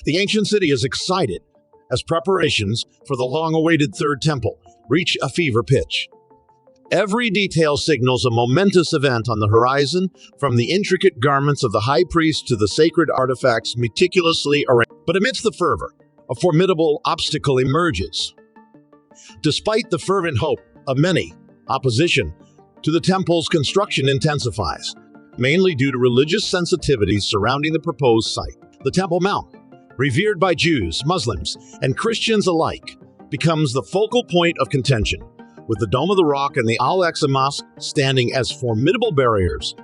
The ancient city is excited as preparations for the long-awaited Third Temple reach a fever pitch. Every detail signals a momentous event on the horizon, from the intricate garments of the high priest to the sacred artifacts meticulously arranged. But amidst the fervor, a formidable obstacle emerges. Despite the fervent hope of many, opposition to the temple's construction intensifies, mainly due to religious sensitivities surrounding the proposed site. The Temple Mount, revered by Jews, Muslims, and Christians alike, becomes the focal point of contention, with the Dome of the Rock and the Al-Aqsa Mosque standing as formidable barriers.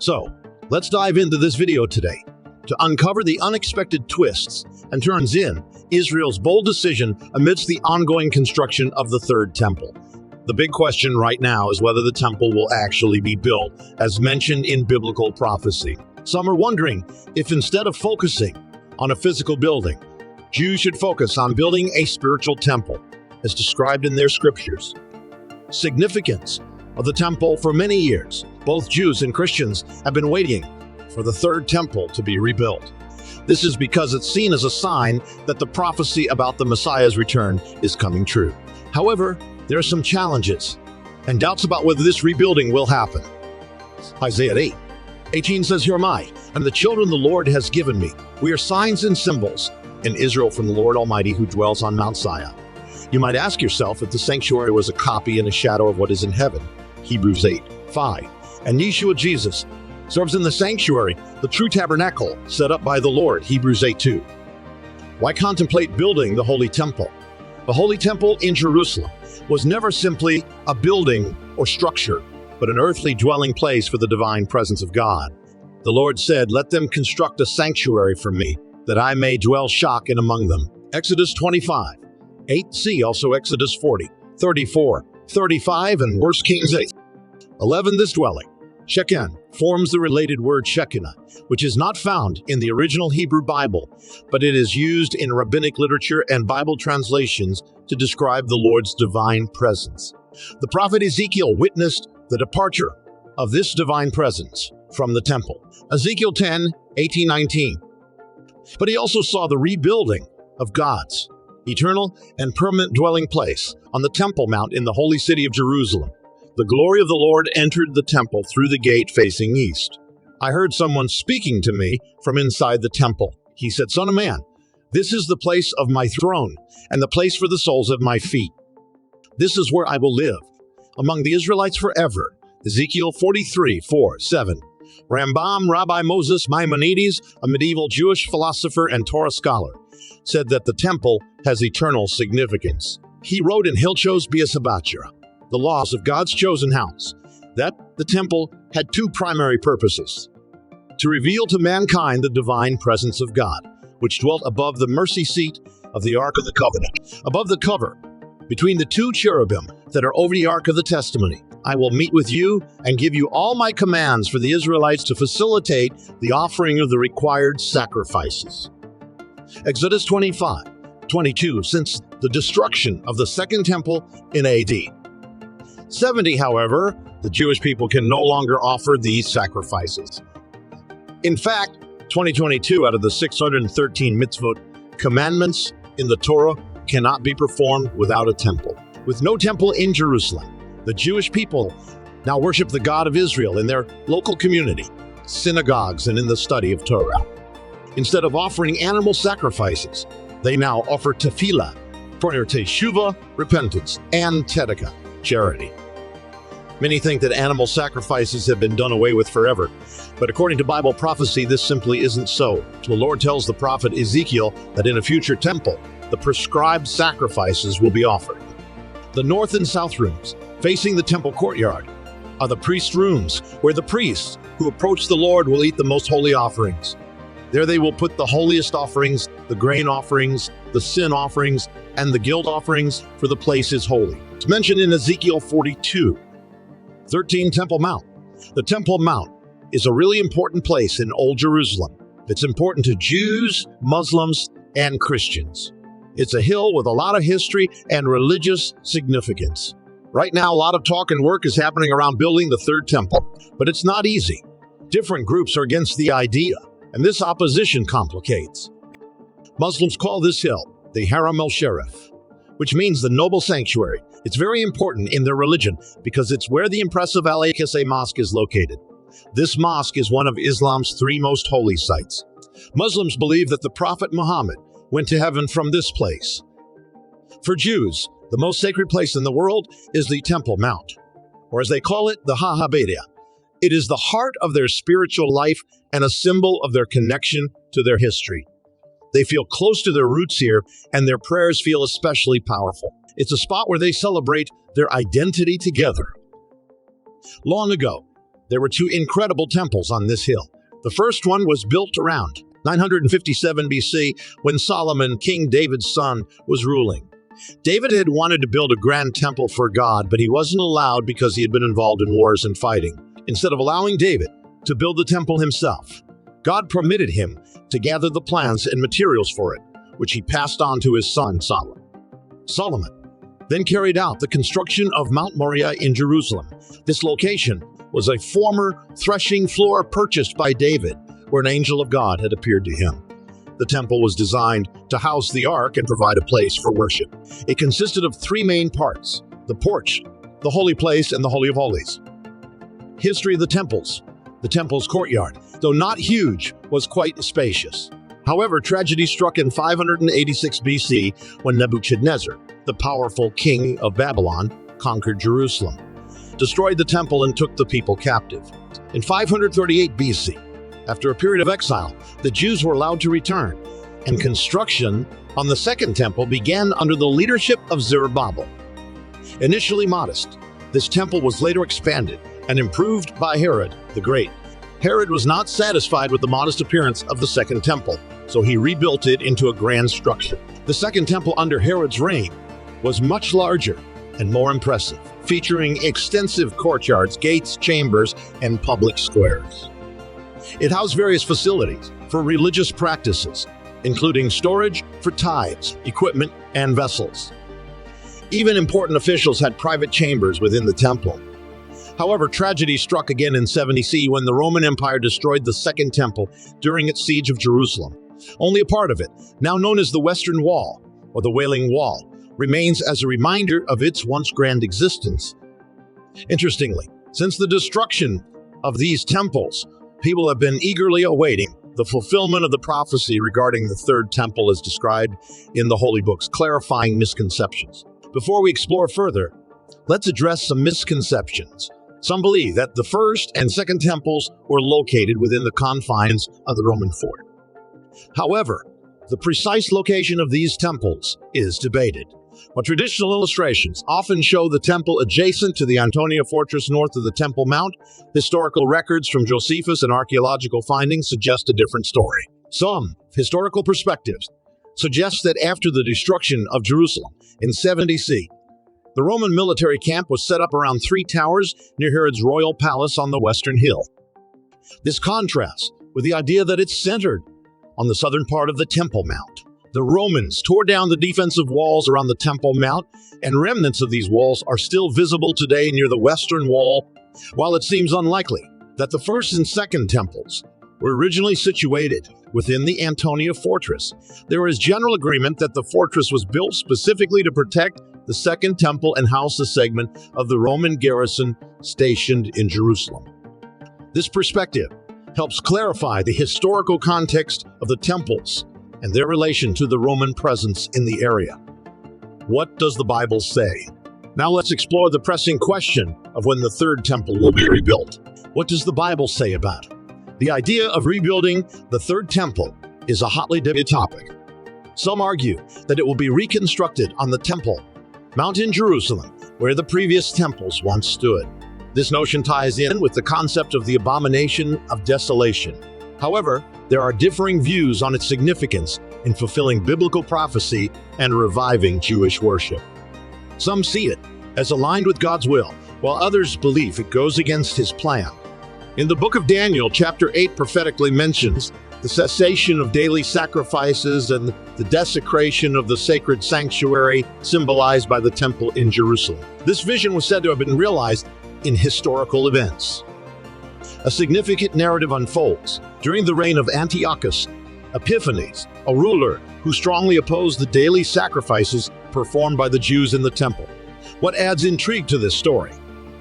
So, let's dive into this video today to uncover the unexpected twists and turns in Israel's bold decision amidst the ongoing construction of the Third Temple. The big question right now is whether the temple will actually be built, as mentioned in biblical prophecy. Some are wondering if instead of focusing on a physical building, Jews should focus on building a spiritual temple, as described in their scriptures. Significance of the temple. For many years, both Jews and Christians have been waiting for the Third Temple to be rebuilt. This is because it's seen as a sign that the prophecy about the Messiah's return is coming true. However, there are some challenges and doubts about whether this rebuilding will happen. Isaiah 8:18 says, "Here am I, and the children the Lord has given me. We are signs and symbols in Israel from the Lord Almighty who dwells on Mount Zion." You might ask yourself if the sanctuary was a copy and a shadow of what is in heaven. Hebrews 8:5. And Yeshua Jesus serves in the sanctuary, the true tabernacle set up by the Lord. Hebrews 8:2. Why contemplate building the Holy Temple? The Holy Temple in Jerusalem was never simply a building or structure, but an earthly dwelling place for the divine presence of God. The Lord said, "Let them construct a sanctuary for me, that I may dwell in among them." Exodus 25:8. See also Exodus 40:34, 35, and 1 Kings 8:11. This dwelling, Sheken, forms the related word Shekinah, which is not found in the original Hebrew Bible, but it is used in rabbinic literature and Bible translations to describe the Lord's divine presence. The prophet Ezekiel witnessed the departure of this divine presence from the temple. Ezekiel 10:18-19. But he also saw the rebuilding of God's eternal and permanent dwelling place on the Temple Mount in the holy city of Jerusalem. The glory of the Lord entered the temple through the gate facing east. I heard someone speaking to me from inside the temple. He said, "Son of man, this is the place of my throne and the place for the soles of my feet. This is where I will live among the Israelites forever." Ezekiel 43:4-7. Rambam Rabbi Moses Maimonides, a medieval Jewish philosopher and Torah scholar, said that the temple has eternal significance. He wrote in Hilchos Biasabachira, the laws of God's chosen house, that the temple had two primary purposes: to reveal to mankind the divine presence of God, which dwelt above the mercy seat of the Ark of the Covenant. Above the cover, between the two cherubim that are over the Ark of the Testimony, I will meet with you and give you all my commands for the Israelites to facilitate the offering of the required sacrifices. Exodus 25:22. Since the destruction of the Second Temple in AD 70, however, the Jewish people can no longer offer these sacrifices. In fact, 2022 out of the 613 mitzvot commandments in the Torah cannot be performed without a temple. With no temple in Jerusalem, the Jewish people now worship the God of Israel in their local community, synagogues, and in the study of Torah. Instead of offering animal sacrifices, they now offer tefillah, for teshuvah, repentance, and tzedakah, charity. Many think that animal sacrifices have been done away with forever, but according to Bible prophecy, this simply isn't so. The Lord tells the prophet Ezekiel that in a future temple, the prescribed sacrifices will be offered. The north and south rooms, facing the temple courtyard, are the priest rooms, where the priests who approach the Lord will eat the most holy offerings. There they will put the holiest offerings, the grain offerings, the sin offerings, and the guilt offerings, for the place is holy. It's mentioned in Ezekiel 42:13. Temple Mount. The Temple Mount is a really important place in Old Jerusalem. It's important to Jews, Muslims, and Christians. It's a hill with a lot of history and religious significance. Right now, a lot of talk and work is happening around building the Third Temple, but it's not easy. Different groups are against the idea, and this opposition complicates Muslims call this hill the Haram al-Sharif, which means the noble sanctuary. It's very important in their religion because it's where the impressive Al-Aqsa Mosque is located. This mosque is one of Islam's 3 most holy sites. Muslims believe that the Prophet Muhammad went to heaven from this place. For Jews, the most sacred place in the world is the Temple Mount, or as they call it, the Hahabadiya. It is the heart of their spiritual life and a symbol of their connection to their history. They feel close to their roots here, and their prayers feel especially powerful. It's a spot where they celebrate their identity together. Long ago, there were 2 incredible temples on this hill. The first one was built around 957 BC when Solomon, King David's son, was ruling. David had wanted to build a grand temple for God, but he wasn't allowed because he had been involved in wars and fighting. Instead of allowing David to build the temple himself, God permitted him to gather the plans and materials for it, which he passed on to his son Solomon. Solomon then carried out the construction of Mount Moriah in Jerusalem. This location was a former threshing floor purchased by David, where an angel of God had appeared to him. The temple was designed to house the ark and provide a place for worship. It consisted of 3 main parts: the porch, the holy place, and the Holy of Holies. History of the temples. The temple's courtyard, though not huge, was quite spacious. However, tragedy struck in 586 BC when Nebuchadnezzar, the powerful king of Babylon, conquered Jerusalem, destroyed the temple, and took the people captive. In 538 BC, after a period of exile, the Jews were allowed to return, and construction on the second temple began under the leadership of Zerubbabel. Initially modest, this temple was later expanded and improved by Herod the Great. Herod was not satisfied with the modest appearance of the second temple, so he rebuilt it into a grand structure. The second temple under Herod's reign was much larger and more impressive, featuring extensive courtyards, gates, chambers, and public squares. It housed various facilities for religious practices, including storage for tithes, equipment, and vessels. Even important officials had private chambers within the temple. However, tragedy struck again in 70 CE when the Roman Empire destroyed the Second Temple during its siege of Jerusalem. Only a part of it, now known as the Western Wall, or the Wailing Wall, remains as a reminder of its once grand existence. Interestingly, since the destruction of these temples, people have been eagerly awaiting the fulfillment of the prophecy regarding the Third Temple as described in the Holy Books, clarifying misconceptions. Before we explore further, let's address some misconceptions. Some believe that the First and Second Temples were located within the confines of the Roman fort. However, the precise location of these temples is debated. While traditional illustrations often show the temple adjacent to the Antonia fortress north of the Temple Mount, historical records from Josephus and archaeological findings suggest a different story. Some historical perspectives suggest that after the destruction of Jerusalem in 70 CE, the Roman military camp was set up around 3 towers near Herod's royal palace on the western hill. This contrasts with the idea that it's centered on the southern part of the Temple Mount. The Romans tore down the defensive walls around the Temple Mount, and remnants of these walls are still visible today near the western wall. While it seems unlikely that the first and second temples were originally situated within the Antonia fortress, there is general agreement that the fortress was built specifically to protect the Second Temple and house a segment of the Roman garrison stationed in Jerusalem. This perspective helps clarify the historical context of the temples and their relation to the Roman presence in the area. What does the Bible say? Now let's explore the pressing question of when the Third Temple will be rebuilt. What does the Bible say about it? The idea of rebuilding the Third Temple is a hotly debated topic. Some argue that it will be reconstructed on the Temple Mount in Jerusalem, where the previous temples once stood. This notion ties in with the concept of the abomination of desolation. However, there are differing views on its significance in fulfilling biblical prophecy and reviving Jewish worship. Some see it as aligned with God's will, while others believe it goes against his plan. In the book of Daniel, chapter 8 prophetically mentions the cessation of daily sacrifices and the desecration of the sacred sanctuary symbolized by the temple in Jerusalem. This vision was said to have been realized in historical events. A significant narrative unfolds during the reign of Antiochus Epiphanes, a ruler who strongly opposed the daily sacrifices performed by the Jews in the temple. What adds intrigue to this story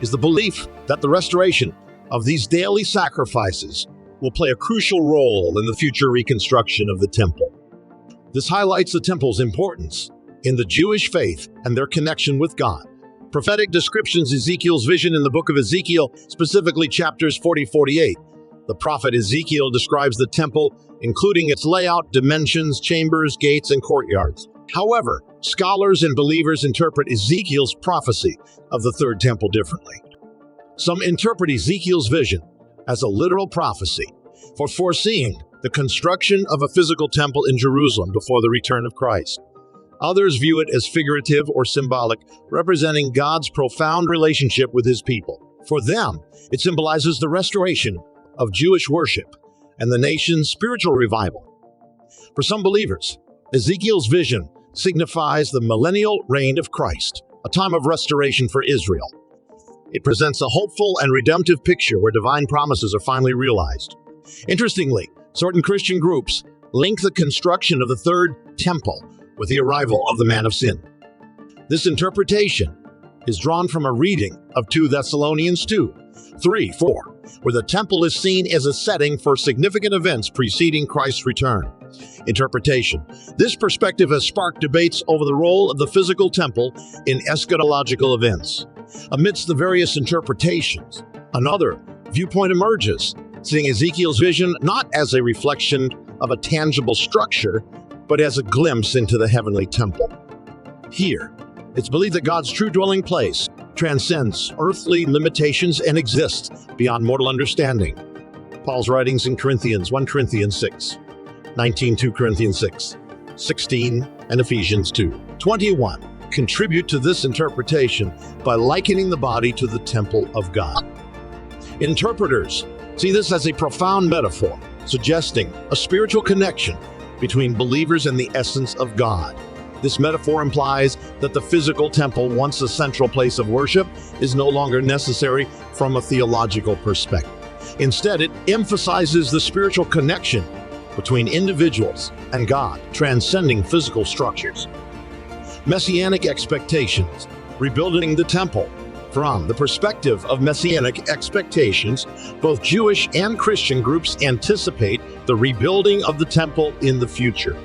is the belief that the restoration of these daily sacrifices will play a crucial role in the future reconstruction of the temple. This highlights the temple's importance in the Jewish faith and their connection with God. Prophetic descriptions Ezekiel's vision in the book of Ezekiel, specifically chapters 40-48. The prophet Ezekiel describes the temple, including its layout, dimensions, chambers, gates, and courtyards. However, scholars and believers interpret Ezekiel's prophecy of the third temple differently. Some interpret Ezekiel's vision as a literal prophecy for foreseeing the construction of a physical temple in Jerusalem before the return of Christ. Others view it as figurative or symbolic, representing God's profound relationship with his people. For them, it symbolizes the restoration of Jewish worship and the nation's spiritual revival. For some believers, Ezekiel's vision signifies the millennial reign of Christ, a time of restoration for Israel. It presents a hopeful and redemptive picture where divine promises are finally realized. Interestingly, certain Christian groups link the construction of the third temple with the arrival of the man of sin. This interpretation is drawn from a reading of 2 Thessalonians 2:3-4, where the temple is seen as a setting for significant events preceding Christ's return. Interpretation. This perspective has sparked debates over the role of the physical temple in eschatological events. Amidst the various interpretations, another viewpoint emerges, seeing Ezekiel's vision not as a reflection of a tangible structure, but as a glimpse into the heavenly temple. Here, it's believed that God's true dwelling place transcends earthly limitations and exists beyond mortal understanding. Paul's writings in Corinthians, 1 Corinthians 6, 19, 2 Corinthians 6, 16, and Ephesians 2:21 contribute to this interpretation by likening the body to the temple of God. Interpreters see this as a profound metaphor, suggesting a spiritual connection between believers and the essence of God. This metaphor implies that the physical temple, once a central place of worship, is no longer necessary from a theological perspective. Instead, it emphasizes the spiritual connection between individuals and God, transcending physical structures. Messianic expectations, rebuilding the temple. From the perspective of messianic expectations, both Jewish and Christian groups anticipate the rebuilding of the temple in the future.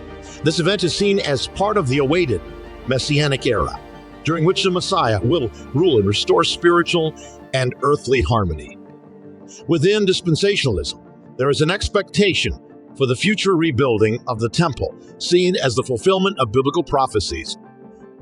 This event is seen as part of the awaited messianic era, during which the Messiah will rule and restore spiritual and earthly harmony. Within dispensationalism, there is an expectation for the future rebuilding of the temple, seen as the fulfillment of biblical prophecies.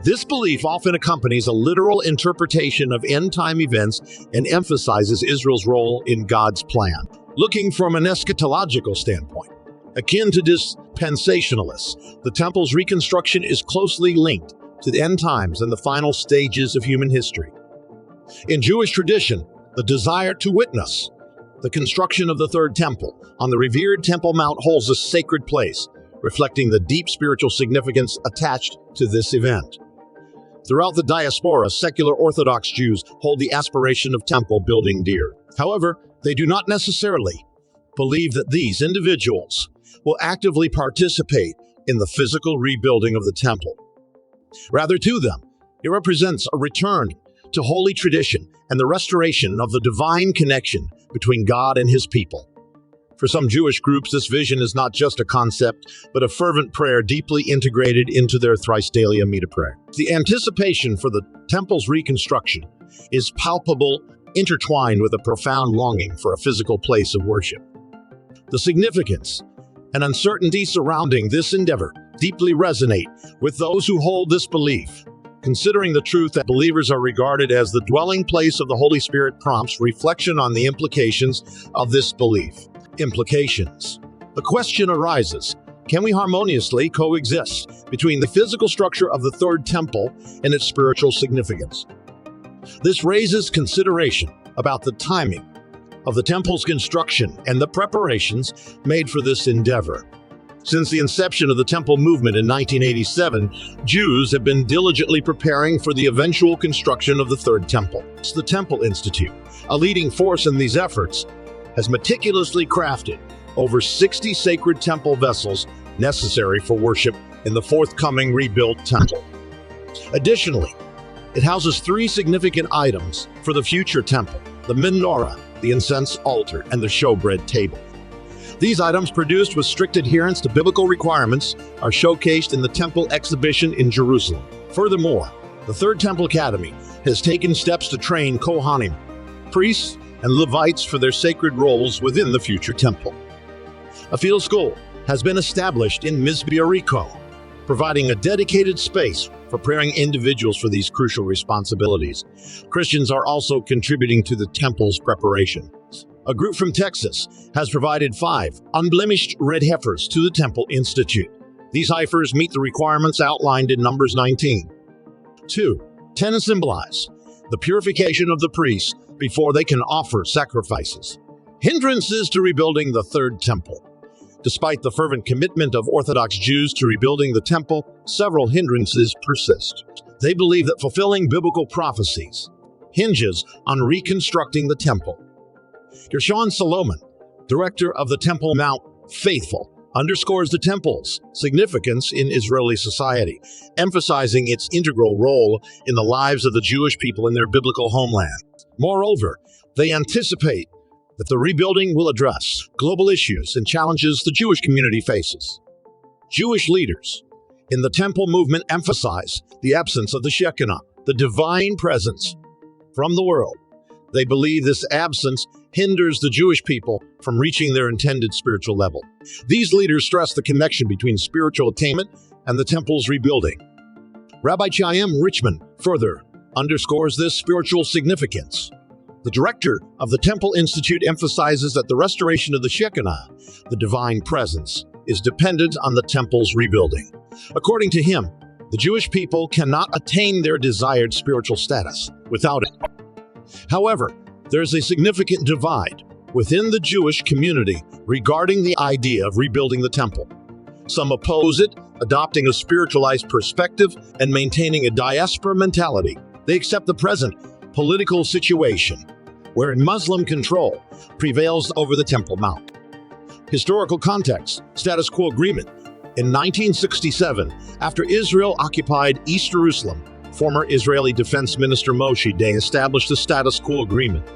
This belief often accompanies a literal interpretation of end-time events and emphasizes Israel's role in God's plan. Looking from an eschatological standpoint, akin to dispensationalists, the temple's reconstruction is closely linked to the end times and the final stages of human history. In Jewish tradition, the desire to witness the construction of the third temple on the revered Temple Mount holds a sacred place, reflecting the deep spiritual significance attached to this event. Throughout the diaspora, secular Orthodox Jews hold the aspiration of temple building dear. However, they do not necessarily believe that these individuals will actively participate in the physical rebuilding of the temple. Rather, to them, it represents a return to holy tradition and the restoration of the divine connection between God and his people. For some Jewish groups, this vision is not just a concept, but a fervent prayer deeply integrated into their thrice daily Amida prayer. The anticipation for the temple's reconstruction is palpable, intertwined with a profound longing for a physical place of worship. The significance and uncertainty surrounding this endeavor deeply resonate with those who hold this belief. Considering the truth that believers are regarded as the dwelling place of the Holy Spirit prompts reflection on the implications of this belief. Implications. The question arises, can we harmoniously coexist between the physical structure of the third temple and its spiritual significance? This raises consideration about the timing of the temple's construction and the preparations made for this endeavor. Since the inception of the temple movement in 1987, Jews have been diligently preparing for the eventual construction of the third temple. The Temple Institute, a leading force in these efforts, has meticulously crafted over 60 sacred temple vessels necessary for worship in the forthcoming rebuilt temple. Additionally, it houses 3 significant items for the future temple: the menorah, the incense altar, and the showbread table. These items, produced with strict adherence to biblical requirements, are showcased in the temple exhibition in Jerusalem. Furthermore, the Third Temple Academy has taken steps to train Kohanim, priests, and Levites for their sacred roles within the future temple. A field school has been established in Mizbe Yericho, providing a dedicated space for preparing individuals for these crucial responsibilities. Christians are also contributing to the temple's preparation. A group from Texas has provided 5 unblemished red heifers to the Temple Institute. These heifers meet the requirements outlined in Numbers 19. 2. 10 symbolize the purification of the priests before they can offer sacrifices. Hindrances to rebuilding the Third Temple. Despite the fervent commitment of Orthodox Jews to rebuilding the temple, several hindrances persist. They believe that fulfilling biblical prophecies hinges on reconstructing the temple. Gershon Solomon, director of the Temple Mount Faithful, underscores the temple's significance in Israeli society, emphasizing its integral role in the lives of the Jewish people in their biblical homeland. Moreover, they anticipate that the rebuilding will address global issues and challenges the Jewish community faces. Jewish leaders in the temple movement emphasize the absence of the Shekinah, the divine presence, from the world. They believe this absence hinders the Jewish people from reaching their intended spiritual level. These leaders stress the connection between spiritual attainment and the temple's rebuilding. Rabbi Chaim Richman further underscores this spiritual significance. The director of the Temple Institute emphasizes that the restoration of the Shekinah, the divine presence, is dependent on the temple's rebuilding. According to him, the Jewish people cannot attain their desired spiritual status without it. However, there is a significant divide within the Jewish community regarding the idea of rebuilding the temple. Some oppose it, adopting a spiritualized perspective and maintaining a diaspora mentality. They accept the present political situation, wherein Muslim control prevails over the Temple Mount. Historical context: status quo agreement. In 1967, after Israel occupied East Jerusalem, former Israeli Defense Minister Moshe Day established the status quo agreement.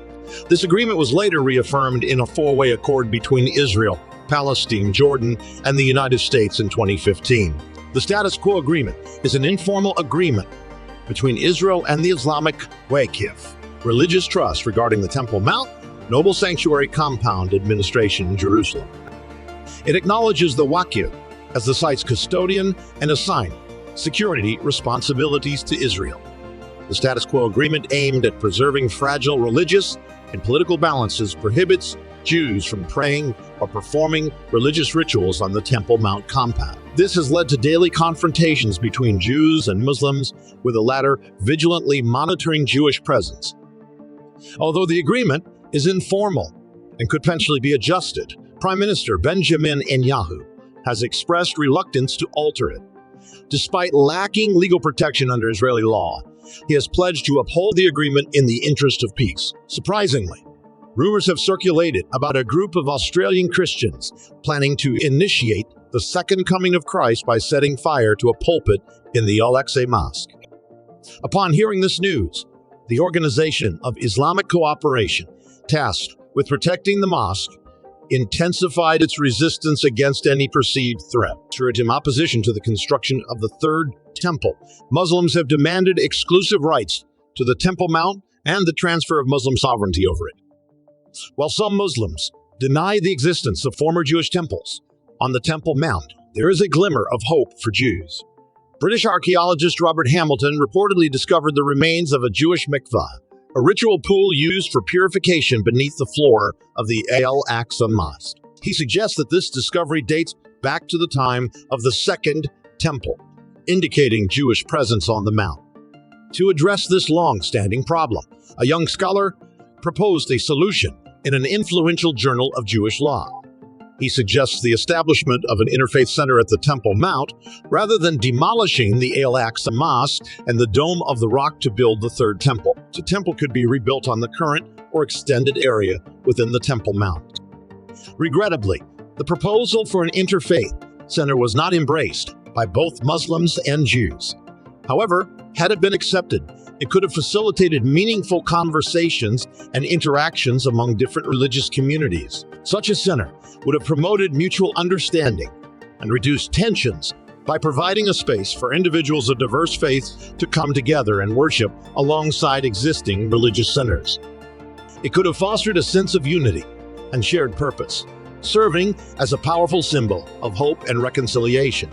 This agreement was later reaffirmed in a 4-way accord between Israel, Palestine, Jordan, and the United States in 2015. The status quo agreement is an informal agreement between Israel and the Islamic Waqf, religious trust regarding the Temple Mount, Noble Sanctuary Compound administration in Jerusalem. It acknowledges the Waqf as the site's custodian and assigned security responsibilities to Israel. The status quo agreement, aimed at preserving fragile religious and political balances, prohibits Jews from praying or performing religious rituals on the Temple Mount compound. This has led to daily confrontations between Jews and Muslims, with the latter vigilantly monitoring Jewish presence. Although the agreement is informal and could potentially be adjusted, Prime Minister Benjamin Netanyahu has expressed reluctance to alter it. Despite lacking legal protection under Israeli law, he has pledged to uphold the agreement in the interest of peace. Surprisingly, rumors have circulated about a group of Australian Christians planning to initiate the second coming of Christ by setting fire to a pulpit in the Al-Aqsa Mosque. Upon hearing this news, the Organization of Islamic Cooperation, tasked with protecting the mosque, intensified its resistance against any perceived threat. In opposition to the construction of the Third Temple, Muslims have demanded exclusive rights to the Temple Mount and the transfer of Muslim sovereignty over it. While some Muslims deny the existence of former Jewish temples on the Temple Mount, there is a glimmer of hope for Jews. British archaeologist Robert Hamilton reportedly discovered the remains of a Jewish mikvah, a ritual pool used for purification beneath the floor of the Al-Aqsa Mosque. He suggests that this discovery dates back to the time of the Second Temple, indicating Jewish presence on the Mount. To address this long-standing problem, a young scholar proposed a solution in an influential journal of Jewish law. He suggests the establishment of an interfaith center at the Temple Mount rather than demolishing the Al-Aqsa Mosque and the Dome of the Rock to build the Third Temple. The temple could be rebuilt on the current or extended area within the Temple Mount. Regrettably, the proposal for an interfaith center was not embraced by both Muslims and Jews. However, had it been accepted, it could have facilitated meaningful conversations and interactions among different religious communities. Such a center would have promoted mutual understanding and reduced tensions by providing a space for individuals of diverse faiths to come together and worship alongside existing religious centers. It could have fostered a sense of unity and shared purpose, serving as a powerful symbol of hope and reconciliation.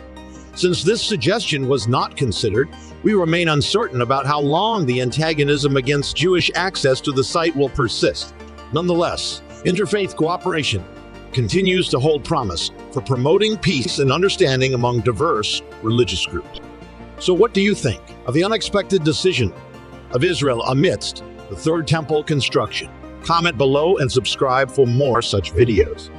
Since this suggestion was not considered, we remain uncertain about how long the antagonism against Jewish access to the site will persist. Nonetheless, interfaith cooperation continues to hold promise for promoting peace and understanding among diverse religious groups. So what do you think of the unexpected decision of Israel amidst the Third Temple construction? Comment below and subscribe for more such videos.